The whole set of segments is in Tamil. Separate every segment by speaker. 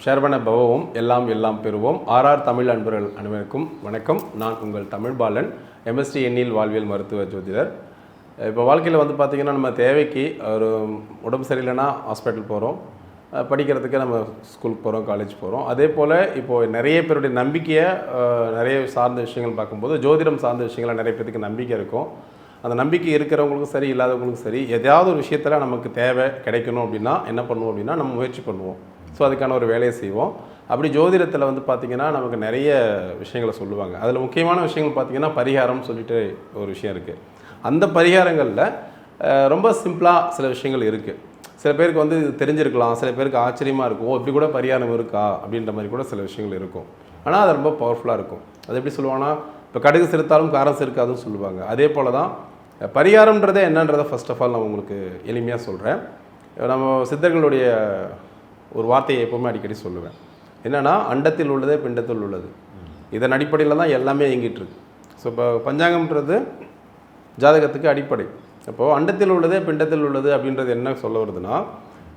Speaker 1: ஷேர் பண்ண பவவும் எல்லாம் எல்லாம் பெறுவோம். ஆர்ஆர் தமிழ் அன்பர்கள் அனைவருக்கும் வணக்கம். நான் உங்கள் தமிழ் பாலன், எம்எஸ்டி எண்ணியல் வாழ்வியல் மருத்துவ ஜோதிடர். இப்போ வாழ்க்கையில் வந்து பார்த்திங்கன்னா, நம்ம தேவைக்கு ஒரு உடம்பு சரியில்லைன்னா ஹாஸ்பிட்டல் போகிறோம், படிக்கிறதுக்கு நம்ம ஸ்கூலுக்கு போகிறோம், காலேஜ் போகிறோம். அதே போல் இப்போது நிறைய பேருடைய நம்பிக்கையை நிறைய சார்ந்த விஷயங்கள் பார்க்கும்போது ஜோதிடம் சார்ந்த விஷயங்கள் நிறைய பேருக்கு நம்பிக்கை இருக்கும். அந்த நம்பிக்கை இருக்கிறவங்களுக்கும் சரி, இல்லாதவங்களுக்கும் சரி, ஏதாவது ஒரு விஷயத்தில் நமக்கு தேவை கிடைக்கணும் அப்படின்னா என்ன பண்ணுவோம் அப்படின்னா, நம்ம முயற்சி பண்ணுவோம். ஸோ அதுக்கான ஒரு வேலையை செய்வோம். அப்படி ஜோதிடத்தில் வந்து பார்த்திங்கன்னா நமக்கு நிறைய விஷயங்களை சொல்லுவாங்க. அதில் முக்கியமான விஷயங்கள் பார்த்திங்கன்னா பரிகாரம்னு சொல்லிட்டு ஒரு விஷயம் இருக்குது. அந்த பரிகாரங்களில் ரொம்ப சிம்பிளாக சில விஷயங்கள் இருக்குது. சில பேருக்கு வந்து இது தெரிஞ்சிருக்கலாம், சில பேருக்கு ஆச்சரியமாக இருக்கும், இப்படி கூட பரிகாரம் இருக்கா அப்படின்ற மாதிரி கூட சில விஷயங்கள் இருக்கும். ஆனால் அது ரொம்ப பவர்ஃபுல்லாக இருக்கும். அது எப்படி சொல்லுவாங்கன்னா, இப்போ கடுகு சிறுத்தாலும் காரம் சிறுக்காதுன்னு சொல்லுவாங்க. அதே போல் தான் பரிகாரம்ன்றதே என்னன்றதை ஃபர்ஸ்ட் ஆஃப் ஆல் நான் உங்களுக்கு எளிமையாக சொல்கிறேன். நம்ம சித்தர்களுடைய ஒரு வார்த்தையை எப்போவுமே அடிக்கடி சொல்லுவேன். என்னென்னா, அண்டத்தில் உள்ளதே பிண்டத்தில் உள்ளது. இதன் அடிப்படையில் தான் எல்லாமே இயங்கிட்டு இருக்கு. ஸோ இப்போ பஞ்சாங்கம்ன்றது ஜாதகத்துக்கு அடிப்படை. அப்போது அண்டத்தில் உள்ளதே பிண்டத்தில் உள்ளது அப்படின்றது என்ன சொல்ல வருதுன்னா,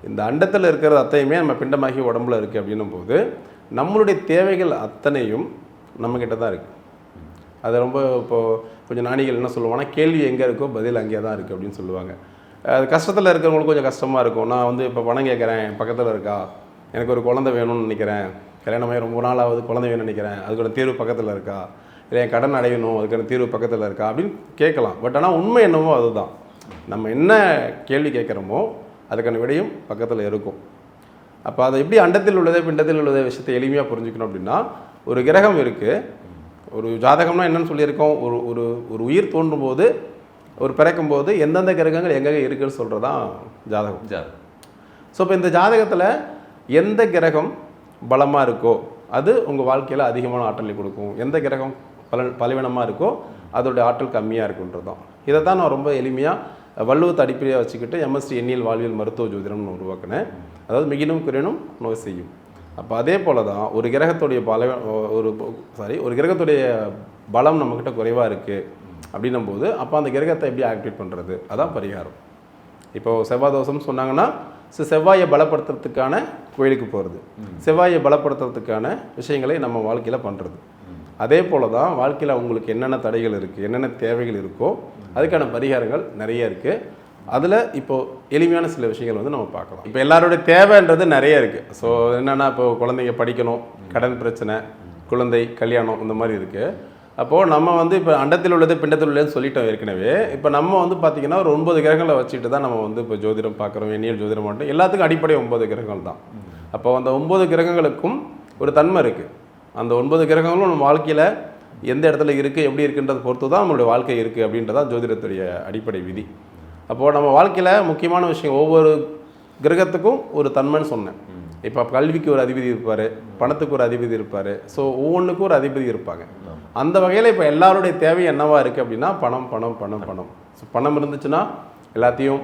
Speaker 1: இந்த அண்டத்தில் இருக்கிற அத்தையுமே நம்ம பிண்டமாகி உடம்புல இருக்குது அப்படின்னும் போது நம்மளுடைய தேவைகள் அத்தனையும் நம்மக்கிட்ட தான் இருக்குது. அது ரொம்ப இப்போது கொஞ்சம் ஞானிகள் என்ன சொல்லுவாங்கன்னா, கேள்வி எங்கே இருக்கோ பதில் அங்கே தான் இருக்குது அப்படின்னு சொல்லுவாங்க. அது கஷ்டத்தில் இருக்கிறவங்களுக்கு கொஞ்சம் கஷ்டமாக இருக்கும். நான் வந்து இப்போ பணம் கேட்குறேன், பக்கத்தில் இருக்கா, எனக்கு ஒரு குழந்தை வேணும்னு நினைக்கிறேன், கல்யாணமாகி ரொம்ப நாளாவது குழந்தை வேணும்னு நினைக்கிறேன், அதுக்கான தீர்வு பக்கத்தில் இருக்கா, இல்லை என் கடன் அடையணும் அதுக்கான தீர்வு பக்கத்தில் இருக்கா அப்படின்னு கேட்கலாம். பட் ஆனால் உண்மை என்னவோ அதுதான். நம்ம என்ன கேள்வி கேட்குறோமோ அதுக்கான விடையும் பக்கத்தில் இருக்கும். அப்போ அதை எப்படி அண்டத்தில் உள்ளதே பிண்டத்தில் உள்ளதே விஷயத்தை எளிமையாக புரிஞ்சுக்கணும் அப்படின்னா, ஒரு கிரகம் இருக்குது. ஒரு ஜாதகம்னா என்னன்னு சொல்லியிருக்கோம், ஒரு ஒரு ஒரு உயிர் தோன்றும் போது, ஒரு பிறக்கும்போது எந்தெந்த கிரகங்கள் எங்கே இருக்குன்னு சொல்கிறது தான் ஜாதகம். ஸோ இப்போ இந்த ஜாதகத்தில் எந்த கிரகம் பலமாக இருக்கோ அது உங்கள் வாழ்க்கையில் அதிகமான ஆற்றலை கொடுக்கும். எந்த கிரகம் பலவீனமாக இருக்கோ அதோடைய ஆற்றல் கம்மியாக இருக்குன்றது தான். இதை தான் நான் ரொம்ப எளிமையாக வள்ளுவத்தை அடிப்படையாக வச்சுக்கிட்டு எம்எஸ்டி எண்ணியல் வாழ்வியல் மருத்துவ ஜோதிடம்னு உருவாக்கினேன். அதாவது மிகினும் குறைனும் நோய் செய்யும். அப்போ அதே போல் தான் ஒரு கிரகத்துடைய ஒரு கிரகத்துடைய பலம் நம்மக்கிட்ட குறைவாக இருக்குது அப்படின்னும் போது அப்போ அந்த கிரகத்தை எப்படி ஆக்டிவேட் பண்ணுறது, அதான் பரிகாரம். இப்போது செவ்வாய் தோஷம்னு சொன்னாங்கன்னா, செவ்வாயை பலப்படுத்துறதுக்கான கோயிலுக்கு போகிறது, செவ்வாயை பலப்படுத்துறதுக்கான விஷயங்களை நம்ம வாழ்க்கையில் பண்ணுறது. அதே போல் தான் வாழ்க்கையில் உங்களுக்கு என்னென்ன தடைகள் இருக்குது, என்னென்ன தேவைகள் இருக்கோ அதுக்கான பரிகாரங்கள் நிறைய இருக்குது. அதில் இப்போது எளிமையான சில விஷயங்கள் வந்து நம்ம பார்க்கலாம். இப்போ எல்லாருடைய தேவைன்றது நிறைய இருக்குது. ஸோ என்னென்னா, இப்போது குழந்தைங்க படிக்கணும், கடன் பிரச்சனை, குழந்தை, கல்யாணம், இந்த மாதிரி இருக்குது. அப்போது நம்ம வந்து இப்போ அண்டத்தில் உள்ளது பிண்டத்தில் உள்ளதுன்னு சொல்லிட்டோம் ஏற்கனவே. இப்போ நம்ம வந்து பார்த்திங்கன்னா ஒரு 9 கிரகங்களை வச்சுட்டு தான் நம்ம வந்து இப்போ ஜோதிடம் பார்க்குறோம். எண்ணியல் ஜோதிடம் மட்டும் எல்லாத்துக்கும் அடிப்படை 9 கிரகங்கள் தான். அப்போ அந்த 9 கிரகங்களுக்கும் ஒரு தன்மை இருக்குது. அந்த 9 கிரகங்களும் நம்ம வாழ்க்கையில் எந்த இடத்துல இருக்குது, எப்படி இருக்குன்றதை பொறுத்து தான் நம்மளுடைய வாழ்க்கை இருக்குது அப்படின்றதான் ஜோதிடத்துடைய அடிப்படை விதி. அப்போது நம்ம வாழ்க்கையில் முக்கியமான விஷயம், ஒவ்வொரு கிரகத்துக்கும் ஒரு தன்மைன்னு சொன்னேன். இப்போ கல்விக்கு ஒரு அதிபதி இருப்பார், பணத்துக்கு ஒரு அதிபதி இருப்பார். ஸோ ஒவ்வொன்றுக்கும் ஒரு அதிபதி இருப்பாங்க. அந்த வகையில் இப்போ எல்லாருடைய தேவை என்னவா இருக்குது அப்படின்னா, பணம் பணம் பணம் பணம். ஸோ பணம் இருந்துச்சுன்னா எல்லாத்தையும்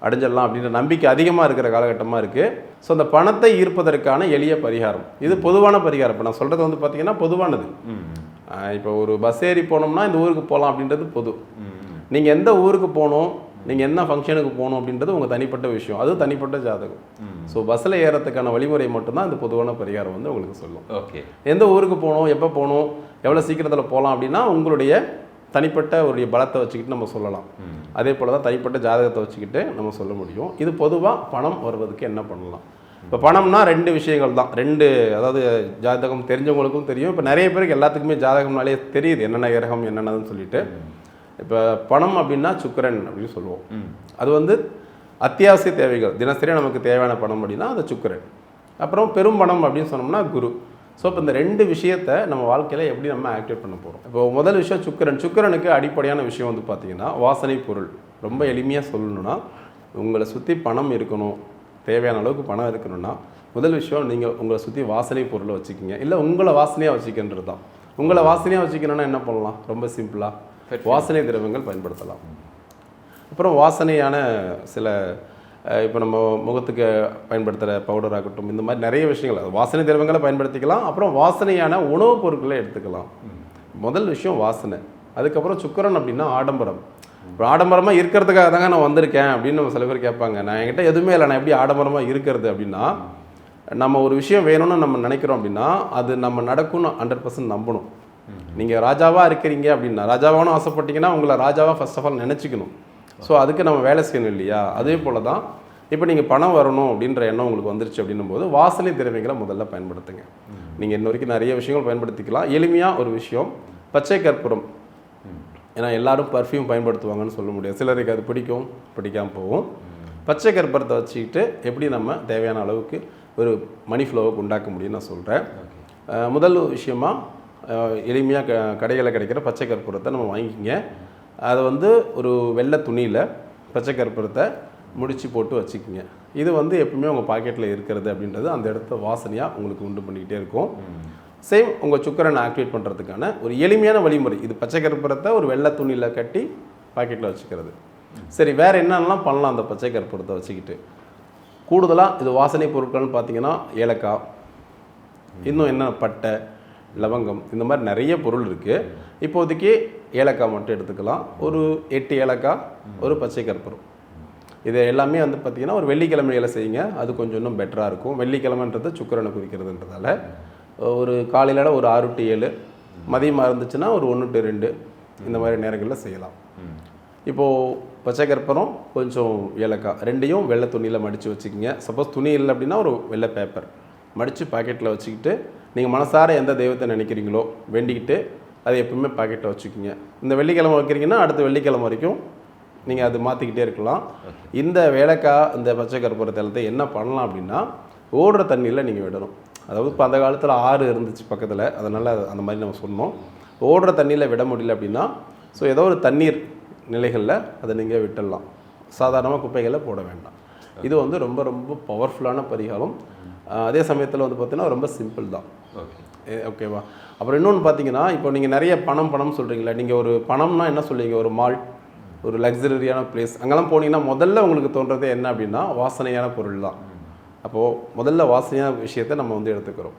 Speaker 1: அடைஞ்சிடலாம் அப்படின்ற நம்பிக்கை அதிகமாக இருக்கிற காலகட்டமாக இருக்குது. ஸோ அந்த பணத்தை ஈர்ப்பதற்கான எளிய பரிகாரம் இது பொதுவான பரிகாரம். இப்போ நான் சொல்கிறது வந்து பார்த்திங்கன்னா பொதுவானது. இப்போ ஒரு பஸ் ஏறி போனோம்னா இந்த ஊருக்கு போகலாம் அப்படின்றது பொது. நீங்கள் எந்த ஊருக்கு போகணும், நீங்கள் என்ன ஃபங்க்ஷனுக்கு போகணும் அப்படின்றது உங்கள் தனிப்பட்ட விஷயம், அது தனிப்பட்ட ஜாதகம். ஸோ பஸ்ஸில் ஏறத்துக்கான வழிமுறை மட்டும்தான் இந்த பொதுவான பரிகாரம் வந்து உங்களுக்கு சொல்லும்.
Speaker 2: ஓகே,
Speaker 1: எந்த ஊருக்கு போகணும், எப்போ போகணும், எவ்வளோ சீக்கிரத்தில் போகலாம் அப்படின்னா உங்களுடைய தனிப்பட்ட ஒரு பலத்தை வச்சுக்கிட்டு நம்ம சொல்லலாம். அதே போல் தான் தனிப்பட்ட ஜாதகத்தை வச்சுக்கிட்டு நம்ம சொல்ல முடியும். இது பொதுவாக பணம் வருவதுக்கு என்ன பண்ணலாம். இப்போ பணம்னா 2 விஷயங்கள் தான். அதாவது ஜாதகம் தெரிஞ்சவங்களுக்கும் தெரியும். இப்போ நிறைய பேருக்கு எல்லாத்துக்குமே ஜாதகம்னாலே தெரியுது என்னென்ன கிரகம் என்னென்னதுன்னு சொல்லிட்டு. இப்போ பணம் அப்படின்னா சுக்கிரன் அப்படின்னு சொல்லுவோம். அது வந்து அத்தியாவசிய தேவைகள், தினசரி நமக்கு தேவையான பணம் அப்படின்னா அது சுக்கிரன். அப்புறம் பெரும் பணம் அப்படின்னு சொன்னோம்னா குரு. ஸோ இப்போ இந்த 2 விஷயத்தை நம்ம வாழ்க்கையில் எப்படி நம்ம ஆக்டிவேட் பண்ண போகிறோம். இப்போ முதல் விஷயம் சுக்கிரனுக்கு அடிப்படையான விஷயம் வந்து பார்த்திங்கன்னா வாசனை பொருள். ரொம்ப எளிமையாக சொல்லணும்னா, உங்களை சுற்றி பணம் இருக்கணும், தேவையான அளவுக்கு பணம் இருக்கணும்னா முதல் விஷயம் நீங்கள் உங்களை சுற்றி வாசனை பொருளை வச்சுக்கிங்க, இல்லை உங்களை வாசனையாக வச்சுக்கின்றது தான். உங்களை வாசனையாக வச்சுக்கணுன்னா என்ன பண்ணலாம், ரொம்ப சிம்பிளாக வாசனை திரவங்கள் பயன்படுத்தலாம். அப்புறம் வாசனையான சில இப்போ நம்ம முகத்துக்கு பயன்படுத்துகிற பவுடர் ஆகட்டும், இந்த மாதிரி நிறைய விஷயங்கள் வாசனை திரவங்களை பயன்படுத்திக்கலாம். அப்புறம் வாசனையான உணவுப் பொருட்களை எடுத்துக்கலாம். முதல் விஷயம் வாசனை. அதுக்கப்புறம் சுக்கிரன் அப்படின்னா ஆடம்பரம். இப்போ ஆடம்பரமாக இருக்கிறதுக்காக தாங்க நான் வந்திருக்கேன் அப்படின்னு நம்ம சில பேர் கேட்பாங்க. நான் என்கிட்ட எதுவுமே இல்லை, நான் எப்படி ஆடம்பரமாக இருக்கிறது அப்படின்னா, நம்ம ஒரு விஷயம் வேணும்னு நம்ம நினைக்கிறோம் அப்படின்னா அது நம்ம நடக்கும்னு 100% நம்பணும். நீங்கள் ராஜாவாக இருக்கிறீங்க அப்படின்னா, ராஜாவானு ஆசைப்பட்டீங்கன்னா உங்களை ராஜாவாக ஃபர்ஸ்ட் ஆஃப் ஆல் நினச்சிக்கணும். ஸோ அதுக்கு நம்ம வேலை செய்யணும் இல்லையா? அதே போல் தான் இப்போ நீங்கள் பணம் வரணும் அப்படின்ற எண்ணம் உங்களுக்கு வந்துருச்சு அப்படின்னும் போது வாசனை திரவியங்களை முதல்ல பயன்படுத்துங்க. நீங்கள் இன்ன வரைக்கும் நிறைய விஷயங்கள் பயன்படுத்திக்கலாம். எளிமையாக ஒரு விஷயம் பச்சை கற்பூரம். ஏன்னா எல்லாரும் பர்ஃப்யூம் பயன்படுத்துவாங்கன்னு சொல்ல முடியாது. சிலருக்கு அது பிடிக்கும், பிடிக்காமல் போகும். பச்சை கற்பூரத்தை வச்சுக்கிட்டு எப்படி நம்ம தேவையான அளவுக்கு ஒரு மணி ஃப்ளோவுக்கு உண்டாக்க முடியும்னு நான் சொல்கிறேன். முதல் விஷயமா எளிமையாக கடைகளில் கிடைக்கிற பச்சை கற்பூரத்தை நம்ம வாங்கிக்கிங்க. அதை ஒரு வெள்ளை துணியில் பச்சை கற்பூரத்தை முடிச்சு போட்டு வச்சுக்கிங்க. இது எப்பவுமே உங்கள் பாக்கெட்டில் இருக்கிறது அப்படின்றது அந்த இடத்த வாசனையாக உங்களுக்கு உண்டு பண்ணிக்கிட்டே இருக்கும். சேம் உங்கள் சுக்கரனை ஆக்டிவேட் பண்ணுறதுக்கான ஒரு எளிமையான வழிமுறை இது. பச்சை கற்பூரத்தை ஒரு வெள்ளை துணியில் கட்டி பாக்கெட்டில் வச்சுக்கிறது. சரி, வேறு என்னென்னலாம் பண்ணலாம் அந்த பச்சை கற்பூரத்தை வச்சுக்கிட்டு? கூடுதலாக இது வாசனை பொருட்கள்னு பார்த்தீங்கன்னா ஏலக்காய், இன்னும் என்ன பட்டை, லவங்கம், இந்த மாதிரி நிறைய பொருள் இருக்குது. இப்போதைக்கு ஏலக்காய் மட்டும் எடுத்துக்கலாம். ஒரு 8 ஏலக்காய், ஒரு பச்சை கற்பூரம். இது எல்லாமே பார்த்திங்கன்னா ஒரு வெள்ளிக்கிழமையில செய்யுங்க. அது கொஞ்சம் இன்னும் பெட்டராக இருக்கும். வெள்ளிக்கிழமைன்றது சுக்கிரனை குறிக்கிறதுன்றதால ஒரு காலையில் ஒரு 6 to 7, மதியமாக இருந்துச்சுன்னா ஒரு 1 to 2 இந்த மாதிரி நேரங்களில் செய்யலாம். இப்போது பச்சை கற்பூரம் கொஞ்சம் ஏலக்காய் ரெண்டையும் வெள்ளை துணியில் மடித்து வச்சுக்கிங்க. சப்போஸ் துணி இல்லை அப்படின்னா ஒரு வெள்ளை பேப்பர் மடித்து பாக்கெட்டில் வச்சுக்கிட்டு நீங்கள் மனசார எந்த தெய்வத்தை நினைக்கிறீங்களோ வேண்டிக்கிட்டு அதை எப்பவுமே பாக்கெட்டில் வச்சுக்கிங்க. இந்த வெள்ளிக்கிழமை வைக்கிறீங்கன்னா அடுத்த வெள்ளிக்கிழமை வரைக்கும் நீங்கள் அது மாற்றிக்கிட்டே இருக்கலாம். இந்த ஏலக்காய், இந்த பச்சை கற்பூரத்தை எல்லாத்தையும் என்ன பண்ணலாம் அப்படின்னா ஓடுற தண்ணியில் நீங்கள் விடணும். அதாவது இப்போ அந்த காலத்தில் ஆறு இருந்துச்சு பக்கத்தில், அதனால் அந்த மாதிரி நம்ம சொன்னோம். ஓடுற தண்ணியில் விட முடியல அப்படின்னா ஸோ ஏதோ ஒரு தண்ணீர் நிலைகளில் அதை நீங்கள் விட்டுடலாம். சாதாரணமாக குப்பைகளை போட வேண்டாம். இது ரொம்ப ரொம்ப பவர்ஃபுல்லான பரிகாரம். அதே சமயத்தில் பார்த்தீங்கன்னா ரொம்ப சிம்பிள் தான். ஓகேவா? அப்புறம் இன்னொன்று பார்த்தீங்கன்னா இப்போ நீங்கள் நிறைய பணம் சொல்கிறீங்களா? நீங்கள் ஒரு பணம்னா என்ன சொல்லுவீங்க? ஒரு மால், ஒரு லக்ஸரியான பிளேஸ், அங்கெல்லாம் போனீங்கன்னா முதல்ல உங்களுக்கு தோன்றது என்ன அப்படின்னா வாசனையான பொருள் தான். அப்போது முதல்ல வாசனையான விஷயத்தை நம்ம எடுத்துக்கிறோம்.